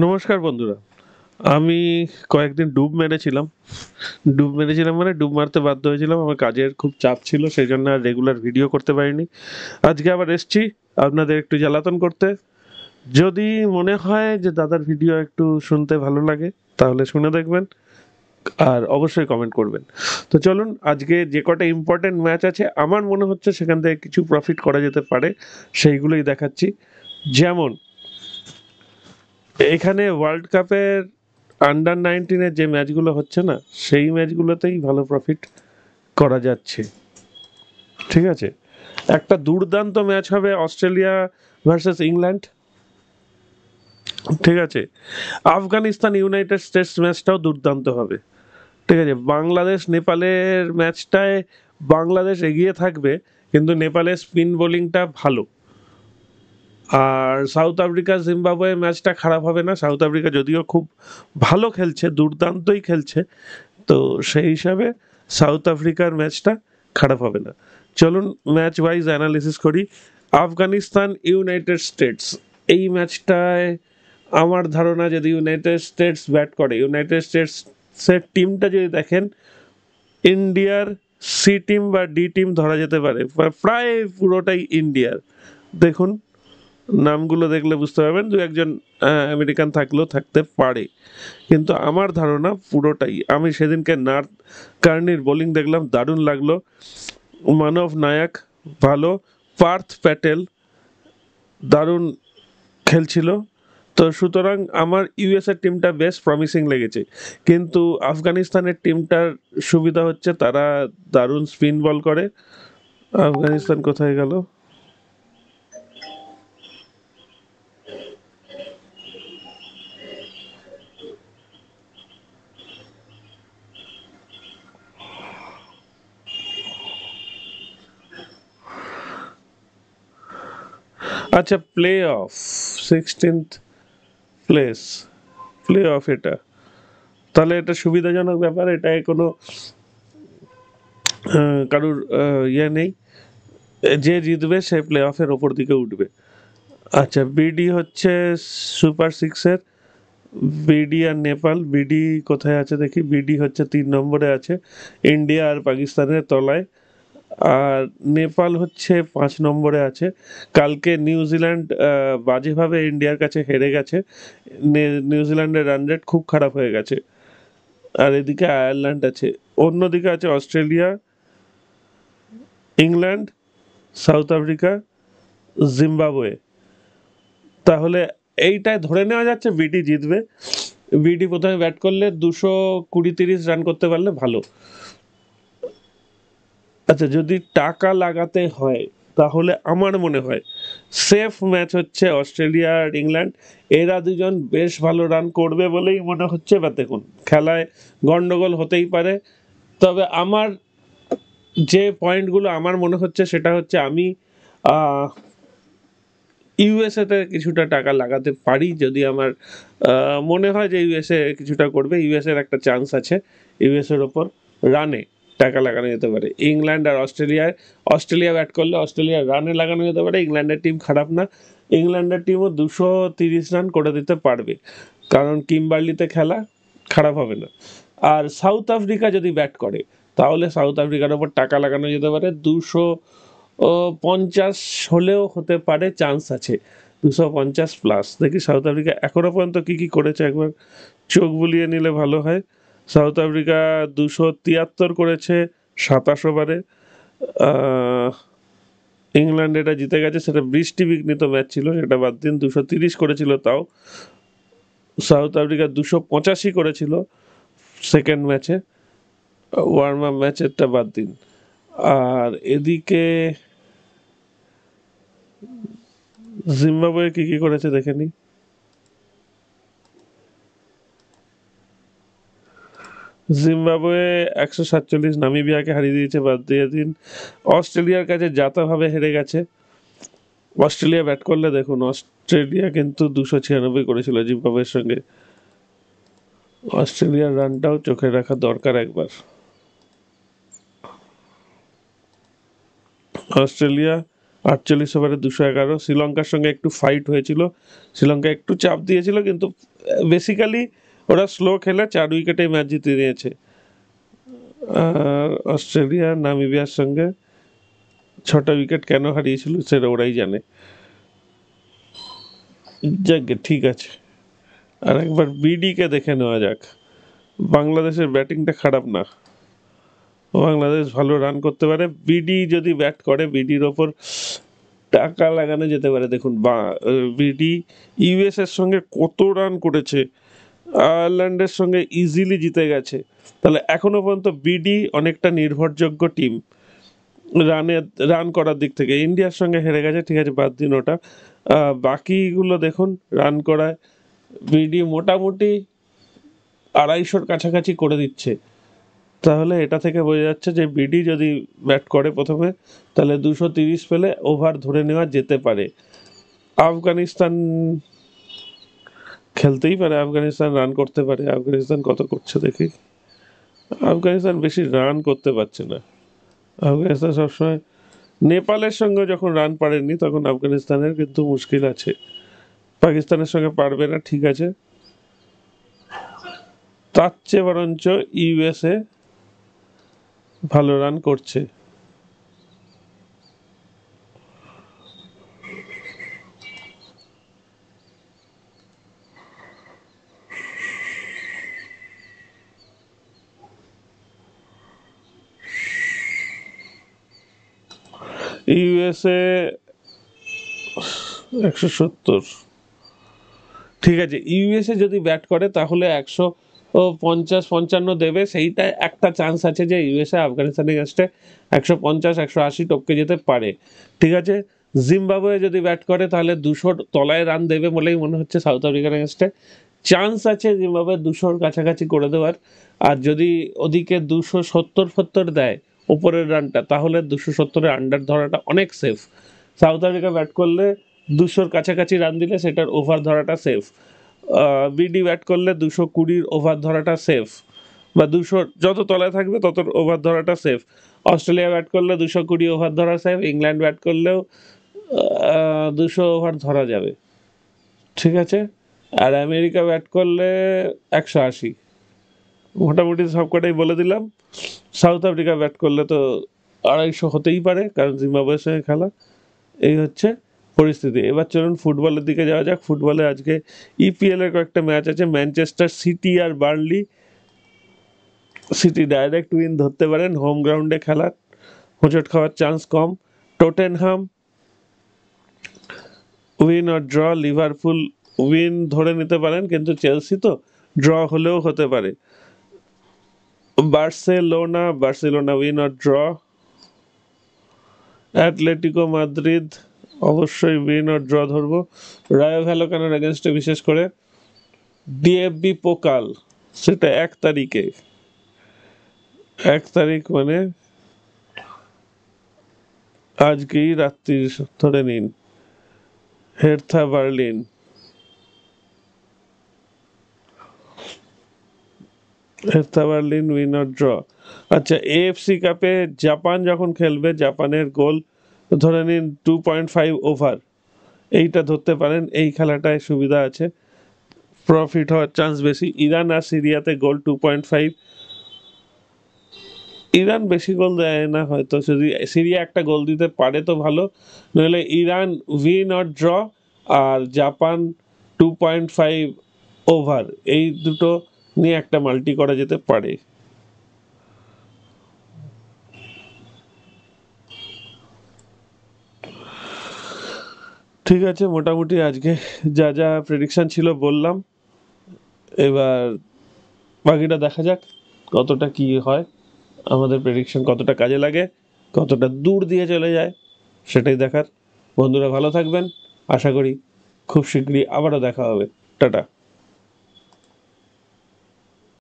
নমস্কার বন্ধুরা। আমি কয়েকদিন ডুব মেরেছিলাম মানে ডুব মারতে বাধ্য হয়েছিলাম। আমার কাজের খুব চাপ ছিল, সেই জন্য আর রেগুলার ভিডিও করতে পারিনি। আজকে আবার এসছি আপনাদের একটু জ্বালাতন করতে। যদি মনে হয় যে দাদার ভিডিও একটু শুনতে ভালো লাগে তাহলে শুনে দেখবেন, আর অবশ্যই কমেন্ট করবেন। তো চলুন, আজকে যে কটা ইম্পর্টেন্ট ম্যাচ আছে আমার মনে হচ্ছে সেখান থেকে কিছু প্রফিট করা যেতে পারে, সেইগুলোই দেখাচ্ছি। যেমন এখানে ওয়ার্ল্ড কাপের আন্ডার 19-এর যে ম্যাচগুলো হচ্ছে না, সেই ম্যাচগুলোতেই ভালো প্রফিট করা যাচ্ছে। ঠিক আছে, একটা দুর্দান্ত ম্যাচ হবে অস্ট্রেলিয়া ভার্সেস ইংল্যান্ড। ঠিক আছে, আফগানিস্তান ইউনাইটেড স্টেটস ম্যাচটাও দুর্দান্ত হবে। ঠিক আছে, বাংলাদেশ নেপালের ম্যাচটায় বাংলাদেশ এগিয়ে থাকবে, কিন্তু নেপালের স্পিন বোলিংটা ভালো। আর সাউথ আফ্রিকা জিম্বাবুয়ে ম্যাচটা খারাপ হবে না। সাউথ আফ্রিকা যদিও খুব ভালো খেলছে, দুর্দান্তই খেলছে, তো সেই হিসাবে সাউথ আফ্রিকার ম্যাচটা খারাপ হবে না। চলুন ম্যাচ ওয়াইজ অ্যানালিসিস করি। আফগানিস্তান ইউনাইটেড স্টেটস, এই ম্যাচটায় আমার ধারণা যদি ইউনাইটেড স্টেটস ব্যাট করে, ইউনাইটেড স্টেটসের টিমটা যদি দেখেন, ইন্ডিয়ার সি টিম বা ডি টিম ধরা যেতে পারে, প্রায় পুরোটাই ইন্ডিয়ার। দেখুন, নামগুলো দেখলে বুঝতে পারবেন, দু একজন আমেরিকান থাকলেও থাকতে পারে, কিন্তু আমার ধারণা পুরোটাই। আমি সেদিনকে নার্থ কার্নির বোলিং দেখলাম, দারুণ লাগলো। মানব নায়ক ভালো, পার্থ প্যাটেল দারুণ খেলছিল। তো সুতরাং আমার ইউএসএর টিমটা বেশ প্রমিসিং লেগেছে, কিন্তু আফগানিস্তানের টিমটার সুবিধা হচ্ছে তারা দারুণ স্পিন বল করে। আফগানিস্তান কোথায় গেল? আচ্ছা, play of 16th place, play of এটা, তাহলে এটা সুবিধাজনক ব্যাপার। এটায় কোনো কারুর ইয়ে নেই, যে জিতবে সে প্লে অফের ওপর দিকে উঠবে। আচ্ছা, বিডি হচ্ছে সুপার 6-এর, বিডি আর নেপাল। বিডি কোথায় আছে দেখি, বিডি হচ্ছে 3 নম্বরে আছে, ইন্ডিয়া আর পাকিস্তানের তলায়। আর নেপাল হচ্ছে 5 নম্বরে আছে। কালকে নিউজিল্যান্ড বাজেভাবে ইন্ডিয়ার কাছে হেরে গেছে, নিউজিল্যান্ডের রান রেট খুব খারাপ হয়ে গেছে। আর এদিকে আয়ারল্যান্ড আছে, অন্যদিকে আছে Australia, England, south Africa, Zimbabwe. তাহলে এইটায় ধরে নেওয়া যাচ্ছে বিডি জিতবে। বিডি প্রথমে ব্যাট করলে 220-30 রান করতে পারলে ভালো। আচ্ছা, যদি টাকা লাগাতে হয় তাহলে আমার মনে হয় সেফ ম্যাচ হচ্ছে অস্ট্রেলিয়া আর ইংল্যান্ড। এরা দুজন বেশ ভালো রান করবে বলেই মনে হচ্ছে, বা দেখুন খেলায় গন্ডগোল হতেই পারে। তবে আমার যে পয়েন্টগুলো আমার মনে হচ্ছে সেটা হচ্ছে, আমি ইউএসএতে কিছুটা টাকা লাগাতে পারি, যদি আমার মনে হয় যে ইউএসএ কিছুটা করবে। ইউএসএর একটা চান্স আছে, ইউএসএর ওপর রানে টাকা লাগানো যেতে পারে। ইংল্যান্ড আর অস্ট্রেলিয়া ব্যাট করলে অস্ট্রেলিয়ার রানে লাগানো যেতে পারে। ইংল্যান্ডের টিম খারাপ না, ইংল্যান্ডের টিমও 230 রান করে দিতে পারবে, কারণ কিমবার্লিতে খেলা, খারাপ হবে না। আর সাউথ আফ্রিকা যদি ব্যাট করে তাহলে সাউথ আফ্রিকার ওপর টাকা লাগানো যেতে পারে, 250 হলেও হতে পারে, চান্স আছে 250+। দেখি সাউথ আফ্রিকা এখনো পর্যন্ত কি কি করেছে, একবার চোখ বুলিয়ে নিলে ভালো হয়। সাউথ আফ্রিকা 273 করেছে 27 ওভারে। ইংল্যান্ড এটা জিতে গেছে, সেটা বৃষ্টি বিঘ্নিত ম্যাচ ছিল, সেটা বাদ দিন। 230 করেছিল তাও। সাউথ আফ্রিকা 285 করেছিল সেকেন্ড ম্যাচে, ওয়ার্ম আপ ম্যাচেরটা বাদ দিন। আর এদিকে জিম্বাবুয়ে কি কি করেছে দেখে নি। জিম্বাবুয়ে 147 নামিবিয়াকে হারিয়ে দিয়েছে, বাদ দিয়ে দিন। অস্ট্রেলিয়ার কাছে জাতাভাবে হেরে গেছে। অস্ট্রেলিয়া ব্যাট করলে দেখুন, অস্ট্রেলিয়া কিন্তু 296 করেছিল জিম্বাবুয়ের সঙ্গে। অস্ট্রেলিয়ার রানটাও চোখে রাখা দরকার একবার। অস্ট্রেলিয়া 48 ওভারে 211। শ্রীলঙ্কার সঙ্গে একটু ফাইট হয়েছিল, শ্রীলঙ্কা একটু চাপ দিয়েছিল, কিন্তু বেসিক্যালি ওরা স্লো খেলে 4 উইকেটে ম্যাচ জিতে নিয়েছে। আর অস্ট্রেলিয়া নামিবিয়ার সঙ্গে 6টা উইকেট কেন হারিয়েছিল সেটা ওরাই জানে। যাক, ঠিক আছে। আর একবার বিডিকে দেখে নেওয়া যাক। বাংলাদেশের ব্যাটিংটা খারাপ না, বাংলাদেশ ভালো রান করতে পারে। বিডি যদি ব্যাট করে, বিডির ওপর টাকা লাগানো যেতে পারে। দেখুন বিডি ইউএস এর সঙ্গে কত রান করেছে, আয়ারল্যান্ডের সঙ্গে ইজিলি জিতে গেছে। তাহলে এখনো পর্যন্ত বিডি অনেকটা নির্ভরযোগ্য টিম রান করার দিক থেকে। ইন্ডিয়ার সঙ্গে হেরে গেছে, ঠিক আছে, বাদ দিন ওটা। বাকিগুলো দেখুন, রান করায় বিডি মোটামুটি 250-র কাছাকাছি করে দিচ্ছে। তাহলে এটা থেকে বোঝা যাচ্ছে যে বিডি যদি ব্যাট করে প্রথমে, তাহলে 230 পেলে ওভার ধরে নেওয়া যেতে পারে। আফগানিস্তান খেলতেই পারে, আফগানিস্তান রান করতে পারে। আফগানিস্তান কত করছে দেখি। আফগানিস্তান বেশি রান করতে পারছে না। আফগানিস্তান সবসময় নেপালের সঙ্গে যখন রান পারেনি, তখন আফগানিস্তানের কিন্তু মুশকিল আছে। পাকিস্তানের সঙ্গে পারবে না, ঠিক আছে। তার চেয়ে বরঞ্চ ইউএসএ ভালো রান করছে। ইউএসএ 170, ঠিক আছে। ইউএসএ যদি ব্যাট করে তাহলে 150-55 দেবে। সেইটা একটা চান্স আছে যে ইউএসএ আফগানিস্তানের কাছে 150-180 টপকে যেতে পারে, ঠিক আছে। জিম্বাবুয়ে যদি ব্যাট করে তাহলে 200 তলায় রান দেবে বলেই মনে হচ্ছে সাউথ আফ্রিকার কাছে। চান্স আছে জিম্বাবুয়ে 200-র কাছাকাছি করে দেওয়ার। আর যদি ওদিকে 270-70 দেয় ওপরের রানটা, তাহলে 270-এর আন্ডার ধরাটা অনেক সেফ। সাউথ আফ্রিকা ব্যাট করলে 200-র কাছাকাছি রান দিলে সেটার ওভার ধরাটা সেফ। বিডি ব্যাট করলে 220-র ওভার ধরাটা সেফ, বা 200 যত তলায় থাকবে তত ওভার ধরাটা সেফ। অস্ট্রেলিয়া ব্যাট করলে 220 ওভার ধরা সেফ। ইংল্যান্ড ব্যাট করলেও 200 ওভার ধরা যাবে, ঠিক আছে। আর আমেরিকা ব্যাট করলে 180। মোটামুটি সবকটাই বলে দিলাম। সাউথ আফ্রিকা ব্যাট করলে তো 250 হতেই পারে, কারণ জিম্বাবুয়ের সঙ্গে খেলা। এই হচ্ছে পরিস্থিতি। এবার চলুন ফুটবলের দিকে যাওয়া যাক। ফুটবলে আজকে ইপিএল এর কয়েকটা ম্যাচ আছে। ম্যানচেস্টার সিটি আর বার্নলি। সিটি ডাইরেক্ট উইন ধরতে পারেন, হোম গ্রাউন্ডে খেলার হোঁচট খাওয়ার চান্স কম। টটেনহাম উইন আর ড্র। লিভারপুল উইন ধরে নিতে পারেন, কিন্তু চেলসি তো ড্র হলেও হতে পারে। বার্সেলোনা উইন আর ড্র। অ্যাটলেটিকো মাদ্রিদ অবশ্যই উইন আর ড্র ধরবো। রায়ো ভ্যালোকানোর এগেনস্টে বিশেষ করে। ডিএফবি পোকাল, সেটা 1 তারিখে, 1 তারিখ মানে আজকেই রাত্রি ধরে নিন। হের্থা বার্লিন, উইন আর ড্র। আচ্ছা, এএফসি কাপে জাপান যখন খেলবে, জাপানের গোল ধরে নিন 2.5 ওভার, এইটা ধরতে পারেন। এই খেলাটায় সুবিধা আছে, প্রফিট হওয়ার চান্স বেশি। ইরান আর সিরিয়াতে গোল 2.5। ইরান বেশি গোল দেয় না হয়তো, যদি সিরিয়া একটা গোল দিতে পারে তো ভালো, নইলে ইরান উইন অর ড্র আর জাপান 2.5 ওভার, এই দুটো নিয়ে একটা মাল্টি করা যেতে পারে। ঠিক আছে, মোটামুটি আজকে যা যা প্রেডিকশন ছিল বললাম। এবার বাকিটা দেখা যাক কতটা কি হয়, আমাদের প্রেডিকশন কতটা কাজে লাগে, কতটা দূর দিয়ে চলে যায়, সেটাই দেখার। বন্ধুরা ভালো থাকবেন, আশা করি খুব শীঘ্রই আবারও দেখা হবে। টাটা।